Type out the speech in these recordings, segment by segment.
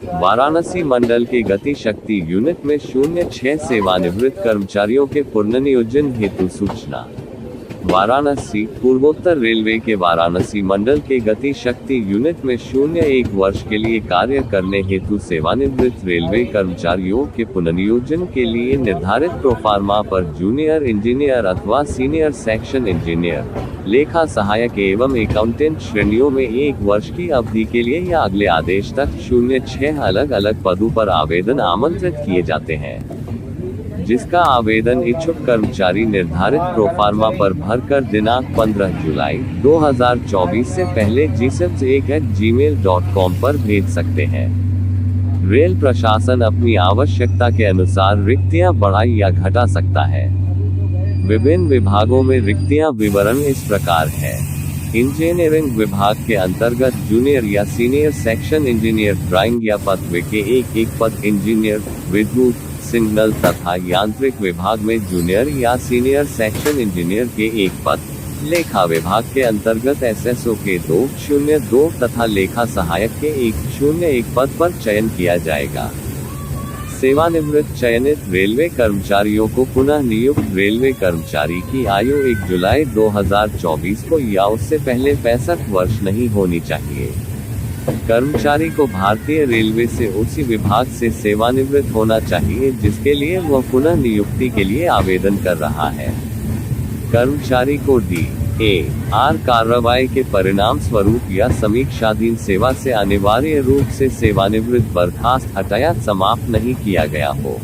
वाराणसी मंडल के गति शक्ति यूनिट में 06 सेवानिवृत्त कर्मचारियों के पुनर्नियोजन हेतु सूचना। वाराणसी पूर्वोत्तर रेलवे के वाराणसी मंडल के गति शक्ति यूनिट में 01 वर्ष के लिए कार्य करने हेतु सेवानिवृत्त रेलवे कर्मचारियों के पुनर्नियोजन के लिए निर्धारित प्रोफार्मा पर जूनियर इंजीनियर अथवा सीनियर सेक्शन इंजीनियर, लेखा सहायक एवं अकाउंटेंट श्रेणियों में 1 वर्ष की अवधि के लिए या अगले आदेश तक 06 अलग अलग पदों पर आवेदन आमंत्रित किए जाते हैं, जिसका आवेदन इच्छुक कर्मचारी निर्धारित प्रोफार्मा पर भरकर दिनांक 15 जुलाई 2024 से पहले gsips1@gmail.com पर भेज सकते हैं। रेल प्रशासन अपनी आवश्यकता के अनुसार रिक्तियां बढ़ा या घटा सकता है। विभिन्न विभागों में रिक्तियां विवरण इस प्रकार है। इंजीनियरिंग विभाग के अंतर्गत जूनियर या सीनियर सेक्शन इंजीनियर ड्राइंग या पथवे के एक पद, इंजीनियर विद्युत, सिग्नल तथा यांत्रिक विभाग में जूनियर या सीनियर सेक्शन इंजीनियर के 1 पद, लेखा विभाग के अंतर्गत एसएसओ के 202 तथा लेखा सहायक के 101 पद पर चयन किया जाएगा। सेवानिवृत्त चयनित रेलवे कर्मचारियों को पुनः नियुक्त रेलवे कर्मचारी की आयु 1 जुलाई 2024 को या उससे पहले 65 वर्ष नहीं होनी चाहिए। कर्मचारी को भारतीय रेलवे से उसी विभाग से सेवानिवृत्त होना चाहिए जिसके लिए वह पुनः नियुक्ति के लिए आवेदन कर रहा है। कर्मचारी को DAR कार्रवाई के परिणाम स्वरूप या समीक्षाधीन सेवा से अनिवार्य रूप से सेवानिवृत्त, बर्खास्त, हटाया, समाप्त नहीं किया गया हो।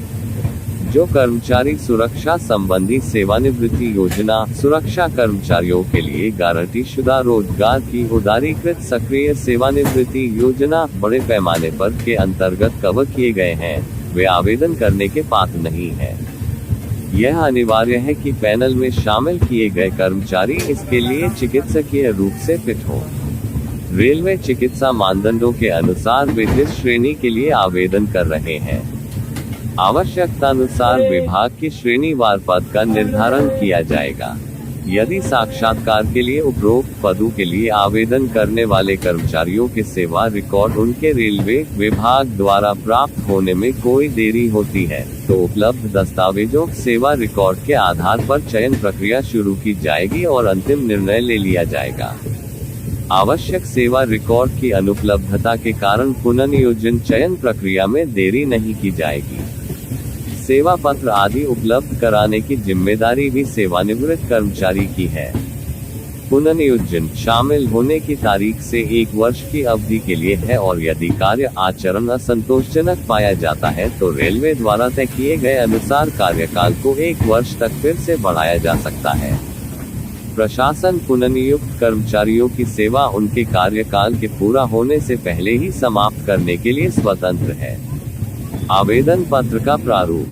जो कर्मचारी सुरक्षा संबंधी सेवानिवृत्ति योजना सुरक्षा कर्मचारियों के लिए गारंटी शुदा रोजगार की उदारीकृत सक्रिय सेवानिवृत्ति योजना बड़े पैमाने पर के अंतर्गत कवर किए गए हैं, वे आवेदन करने के पात्र नहीं हैं। यह अनिवार्य है कि पैनल में शामिल किए गए कर्मचारी इसके लिए चिकित्सकीय रूप से फिट हो। रेलवे चिकित्सा मानदंडों के अनुसार वे जिस श्रेणी के लिए आवेदन कर रहे हैं, आवश्यकतानुसार विभाग की श्रेणीवार पद का निर्धारण किया जाएगा। यदि साक्षात्कार के लिए उपरोक्त पदों के लिए आवेदन करने वाले कर्मचारियों के सेवा रिकॉर्ड उनके रेलवे विभाग द्वारा प्राप्त होने में कोई देरी होती है, तो उपलब्ध दस्तावेजों सेवा रिकॉर्ड के आधार पर चयन प्रक्रिया शुरू की जाएगी और अंतिम निर्णय ले लिया जाएगा। आवश्यक सेवा रिकॉर्ड की अनुपलब्धता के कारण पुनर्नियोजन चयन प्रक्रिया में देरी नहीं की जाएगी। सेवा पत्र आदि उपलब्ध कराने की जिम्मेदारी भी सेवानिवृत्त कर्मचारी की है। पुनर्नियोजन शामिल होने की तारीख से 1 वर्ष की अवधि के लिए है और यदि कार्य आचरण असंतोषजनक पाया जाता है तो रेलवे द्वारा तय किए गए अनुसार कार्यकाल को 1 वर्ष तक फिर से बढ़ाया जा सकता है। प्रशासन पुनर्नियुक्त कर्मचारियों की सेवा उनके कार्यकाल के पूरा होने से पहले ही समाप्त करने के लिए स्वतंत्र है। आवेदन पत्र का प्रारूप